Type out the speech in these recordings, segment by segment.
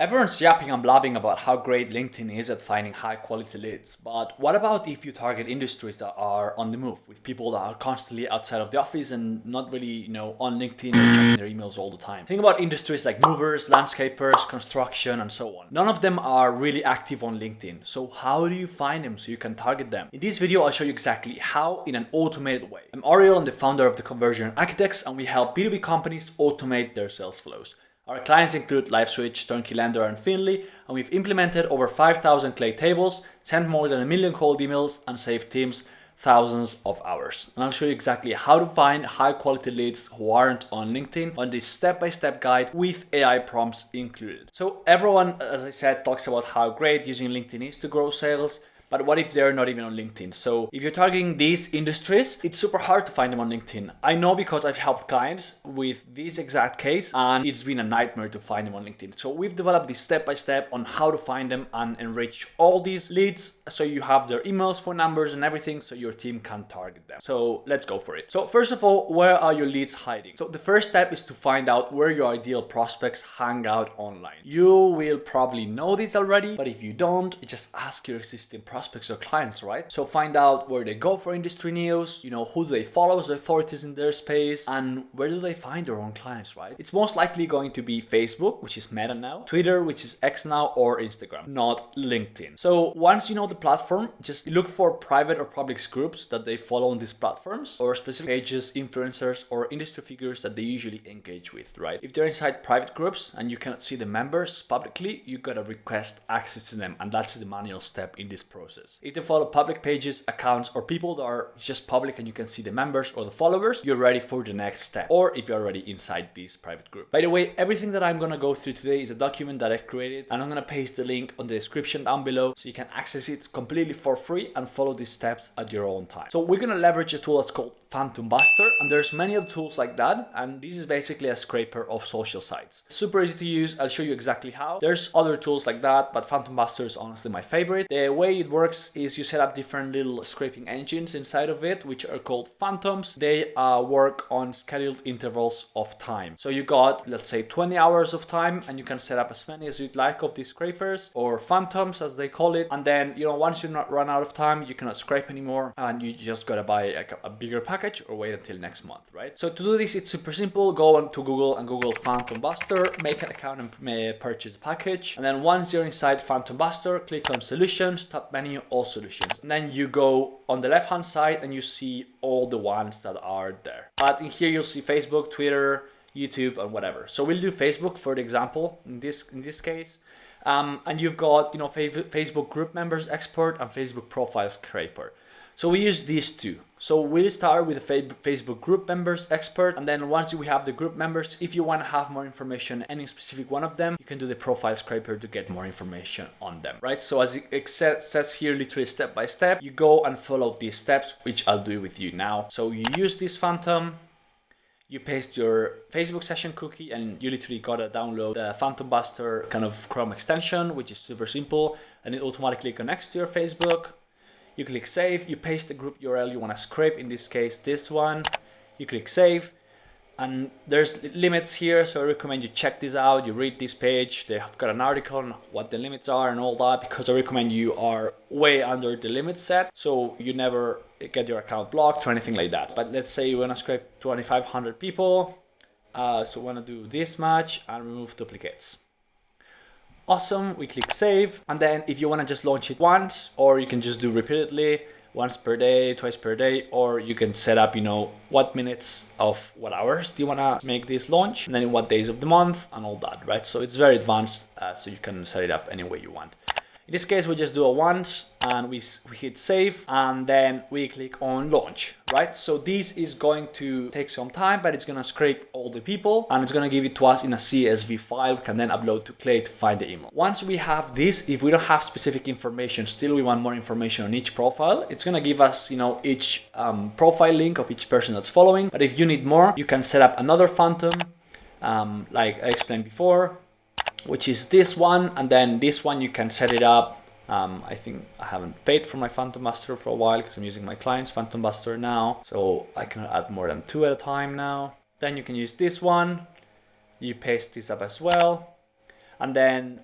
Everyone's yapping and blabbing about how great LinkedIn is at finding high quality leads, but what about if you target industries that are on the move, with people that are constantly outside of the office and not really, on LinkedIn or checking their emails all the time? Think about industries like movers, landscapers, construction, and so on. None of them are really active on LinkedIn, so how do you find them so you can target them? In this video, I'll show you exactly how in an automated way. I'm Ariel, I'm the founder of the Conversion Architects, and we help B2B companies automate their sales flows. Our clients include LiveSwitch, Turnkey Lender, and Finley, and we've implemented over 5,000 clay tables, sent more than 1 million cold emails, and saved teams thousands of hours. And I'll show you exactly how to find high quality leads who aren't on LinkedIn on this step-by-step guide with AI prompts included. So everyone, as I said, talks about how great using LinkedIn is to grow sales. But what if they're not even on LinkedIn? So if you're targeting these industries, it's super hard to find them on LinkedIn. I know because I've helped clients with this exact case and it's been a nightmare to find them on LinkedIn. So we've developed this step-by-step on how to find them and enrich all these leads so you have their emails, phone numbers, and everything so your team can target them. So let's go for it. So first of all, where are your leads hiding? So the first step is to find out where your ideal prospects hang out online. You will probably know this already, but if you don't, just ask your existing prospects or clients, right? So find out where they go for industry news, who do they follow as authorities in their space, and where do they find their own clients, right? It's most likely going to be Facebook, which is Meta now, Twitter, which is X now, or Instagram, not LinkedIn. So once you know the platform, just look for private or public groups that they follow on these platforms, or specific pages, influencers, or industry figures that they usually engage with, right? If they're inside private groups and you cannot see the members publicly, you gotta request access to them, and that's the manual step in this process. If they follow public pages, accounts, or people that are just public and you can see the members or the followers, you're ready for the next step. Or if you're already inside this private group. By the way, everything that I'm gonna go through today is a document that I've created, and I'm gonna paste the link on the description down below so you can access it completely for free and follow these steps at your own time. So we're gonna leverage a tool that's called PhantomBuster, and there's many other tools like that, and this is basically a scraper of social sites. It's super easy to use. I'll show you exactly how. There's other tools like that, but PhantomBuster is honestly my favorite. The way it works is you set up different little scraping engines inside of it, which are called phantoms. They work on scheduled intervals of time. So you got, let's say, 20 hours of time, and you can set up as many as you'd like of these scrapers, or phantoms as they call it. And then, once you not run out of time, you cannot scrape anymore, and you just gotta buy a bigger package or wait until next month, right? So to do this, it's super simple. Go on to Google and Google PhantomBuster, make an account and purchase a package. And then once you're inside PhantomBuster, click on Solutions, top menu, All Solutions. And then you go on the left-hand side and you see all the ones that are there. But in here, you'll see Facebook, Twitter, YouTube, and whatever. So we'll do Facebook for the example in this case. And you've got, Facebook group members export and Facebook profile scraper. So we use these two. So we'll start with the Facebook group members expert, and then once we have the group members, if you want to have more information, any specific one of them, you can do the profile scraper to get more information on them, right? So as it says here, literally step by step, you go and follow these steps, which I'll do with you now. So you use this phantom, you paste your Facebook session cookie, and you literally gotta download the PhantomBuster kind of Chrome extension, which is super simple, and it automatically connects to your Facebook. You click save, you paste the group URL you want to scrape, in this case this one, you click save, and there's limits here, so I recommend you check this out, you read this page. They have got an article on what the limits are and all that, because I recommend you are way under the limit set, so you never get your account blocked or anything like that. But let's say you want to scrape 2,500 people, so we want to do this much and remove duplicates. Awesome, we click save, and then if you want to just launch it once, or you can just do repeatedly, once per day, twice per day, or you can set up, what minutes of what hours do you want to make this launch, and then in what days of the month and all that, right? So it's very advanced, so you can set it up any way you want. In this case, we just do it once and we hit save, and then we click on launch, right? So this is going to take some time, but it's going to scrape all the people and it's going to give it to us in a CSV file. We can then upload to Clay to find the email. Once we have this, if we don't have specific information, still we want more information on each profile, it's going to give us, each profile link of each person that's following. But if you need more, you can set up another phantom, like I explained before, which is this one, and then this one you can set it up. I think I haven't paid for my PhantomBuster for a while because I'm using my client's PhantomBuster now, so I can add more than 2 at a time now. Then you can use this one, you paste this up as well, and then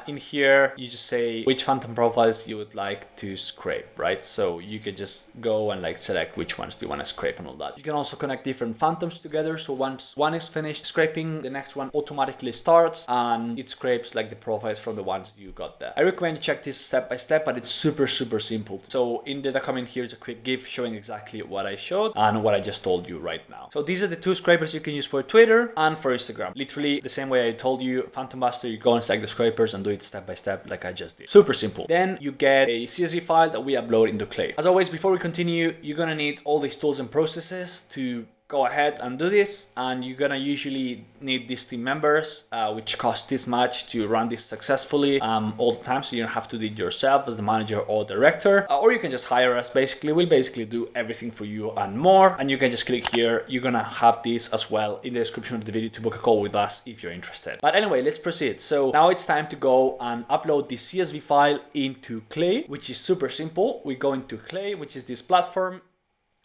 In here, you just say which phantom profiles you would like to scrape, right? So you can just go and like select which ones do you want to scrape and all that. You can also connect different phantoms together. So once one is finished scraping, the next one automatically starts and it scrapes like the profiles from the ones you got there. I recommend you check this step by step, but it's super simple. So in the document, here's a quick GIF showing exactly what I showed and what I just told you right now. So these are the two scrapers you can use for Twitter and for Instagram. Literally the same way I told you, PhantomBuster, you go and select the scrapers and do it step by step like I just did. Super simple. Then you get a CSV file that we upload into Clay. As always, before we continue, you're gonna need all these tools and processes to go ahead and do this, and you're gonna usually need these team members, which cost this much to run this successfully all the time, so you don't have to do it yourself as the manager or director, or you can just hire us. Basically, we'll basically do everything for you and more, and you can just click here. You're gonna have this as well in the description of the video to book a call with us if you're interested. But anyway, let's proceed. So now it's time to go and upload the CSV file into Clay, which is super simple. We go into Clay, which is this platform.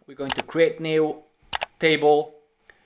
We're going to create new table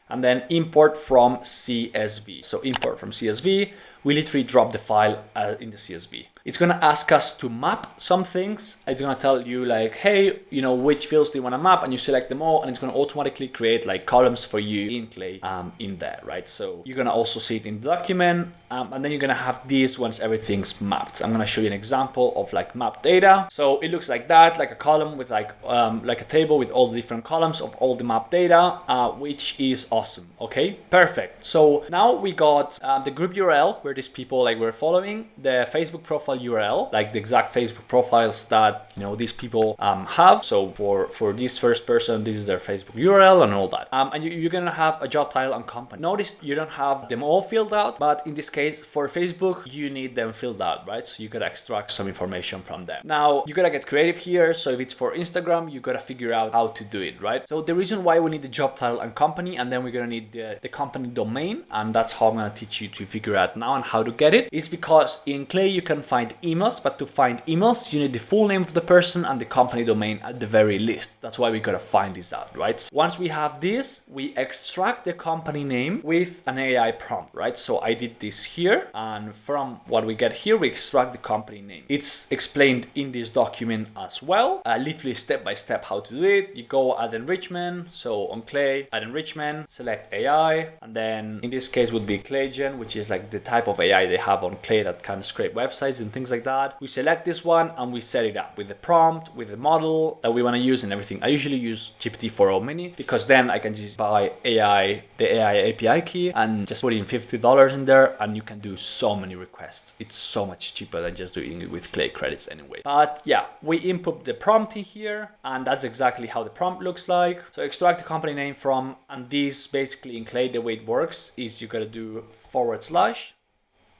and then import from CSV. So import from CSV, we literally drop the file in the CSV. It's gonna ask us to map some things. It's gonna tell you like, hey, you know, which fields do you wanna map, and you select them all, and it's gonna automatically create like columns for you in Clay in there, right? So you're gonna also see it in the document, and then you're gonna have these once everything's mapped. I'm gonna show you an example of like map data. So it looks like that, like a column with like a table with all the different columns of all the map data, which is awesome. Okay, perfect. So now we got the group URL where these people like we're following, the Facebook profile URL, like the exact Facebook profiles that, you know, these people have. So for this first person, this is their Facebook URL and all that. And you're gonna have a job title and company. Notice you don't have them all filled out, but in this case for Facebook, you need them filled out, right? So you gotta extract some information from them. Now you gotta get creative here. So if it's for Instagram, you gotta figure out how to do it, right? So the reason why we need the job title and company, and then we're gonna need the company domain, and that's how I'm gonna teach you to figure out now and how to get it, is because in Clay you can find emails, but to find emails, you need the full name of the person and the company domain at the very least. That's why we gotta find this out, right? Once we have this, we extract the company name with an AI prompt, right? So I did this here, and from what we get here, we extract the company name. It's explained in this document as well, literally step by step how to do it. You go add enrichment, so on Clay, add enrichment, select AI, and then in this case would be ClayGen, which is like the type of AI they have on Clay that can scrape websites and things like that. We select this one and we set it up with the prompt, with the model that we want to use and everything. I usually use GPT-4o Mini because then I can just buy the AI API key and just put in $50 in there, and you can do so many requests. It's so much cheaper than just doing it with Clay credits anyway. But yeah, we input the prompt in here, and that's exactly how the prompt looks like. So extract the company name from, and this basically in Clay, the way it works is you gotta do /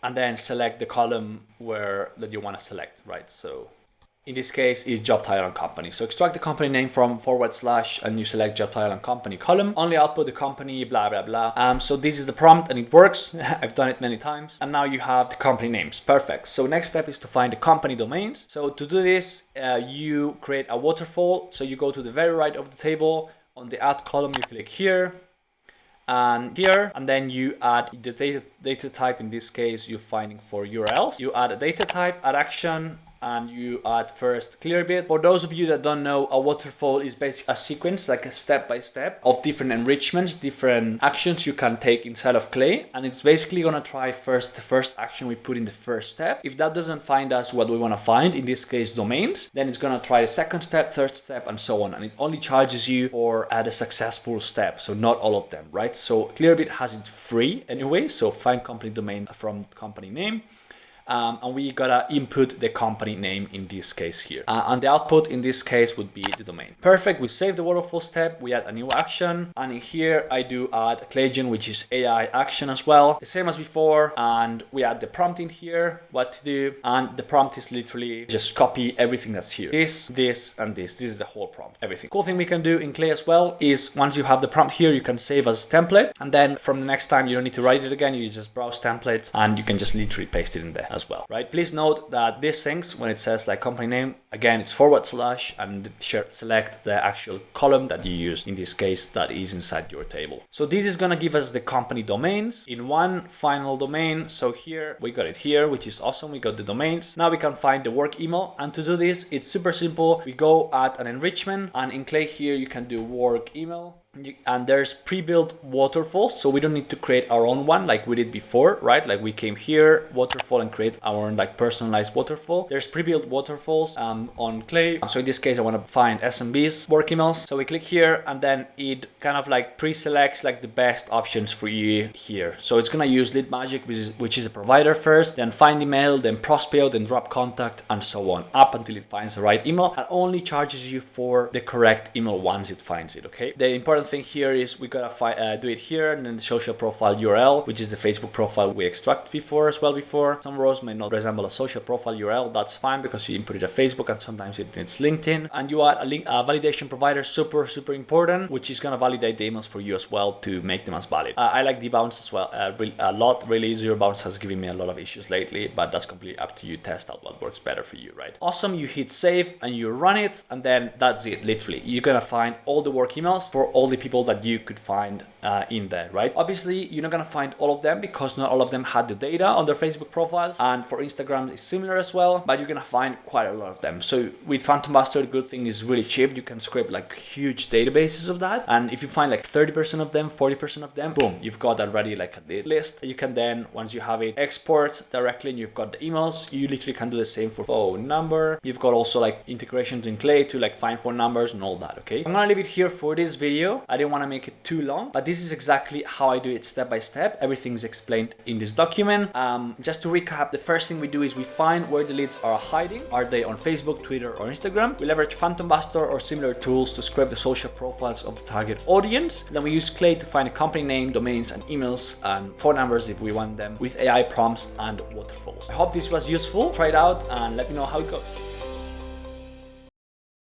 and then select the column that you want to select, right? So in this case, it's job title and company. So extract the company name from / and you select job title and company column. Only output the company, blah, blah, blah. So this is the prompt and it works. I've done it many times. And now you have the company names. Perfect. So next step is to find the company domains. So to do this, you create a waterfall. So you go to the very right of the table. On the add column, you click here. And here, and then you add the data type. In this case, you're finding for URLs. You add a data type, add action, and you add first Clearbit. For those of you that don't know, a waterfall is basically a sequence, like a step by step of different enrichments, different actions you can take inside of Clay. And it's basically gonna try first the first action we put in the first step. If that doesn't find us what we wanna find, in this case domains, then it's gonna try the second step, third step, and so on. And it only charges you for the successful step, so not all of them, right? So Clearbit has it free anyway, so find company domain from company name. And we gotta input the company name in this case here. And the output in this case would be the domain. Perfect, we save the waterfall step, we add a new action, and in here I do add a ClayGen, which is AI action as well. The same as before, and we add the prompt in here, what to do, and the prompt is literally just copy everything that's here. This, and this. This is the whole prompt, everything. Cool thing we can do in Clay as well is once you have the prompt here, you can save as template, and then from the next time you don't need to write it again, you just browse templates and you can just literally paste it in there. as well, right? Please note that these things, when it says like company name, again, it's / and select the actual column that you use. In this case, that is inside your table. So this is gonna give us the company domains in one final domain. So here we got it here, which is awesome. We got the domains. Now we can find the work email, and to do this, it's super simple. We go at an enrichment, and in Clay here you can do work email. And there's pre-built waterfalls, so we don't need to create our own one like we did before, right? Like we came here, waterfall, and create our own like personalized waterfall. There's pre-built waterfalls on Clay. So in this case, I want to find SMB's work emails. So we click here, and then it kind of like pre-selects like the best options for you here. So it's gonna use Lead Magic, which is a provider first, then find email, then Prospeo, then drop contact, and so on, up until it finds the right email, and only charges you for the correct email once it finds it. Okay. The important thing here is we gotta do it here, and then the social profile URL, which is the Facebook profile we extracted before. Some rows may not resemble a social profile URL. That's fine because you input it at Facebook, and sometimes it's LinkedIn. And you add a validation provider, super important, which is gonna validate the emails for you as well to make them as valid. I like debounce as well a lot. Really, zero bounce has given me a lot of issues lately, but that's completely up to you. Test out what works better for you, right? Awesome. You hit save and you run it, and then that's it. Literally, you're gonna find all the work emails for all the people that you could find in there, right? Obviously, you're not gonna find all of them because not all of them had the data on their Facebook profiles, and for Instagram it's similar as well, but you're gonna find quite a lot of them. So with PhantomBuster, the good thing is really cheap. You can scrape like huge databases of that, and if you find like 30% of them, 40% of them, boom, you've got already like a list. You can then, once you have it, export directly, and you've got the emails. You literally can do the same for phone number. You've got also like integrations in Clay to like find phone numbers and all that. Okay, I'm gonna leave it here for this video. I didn't want to make it too long, but this is exactly how I do it step by step. Everything's explained in this document. Just to recap, the first thing we do is we find where the leads are hiding. Are they on Facebook, Twitter, or Instagram? We leverage PhantomBuster or similar tools to scrape the social profiles of the target audience. Then we use Clay to find a company name, domains, and emails, and phone numbers if we want them, with AI prompts and waterfalls. I hope this was useful. Try it out and let me know how it goes.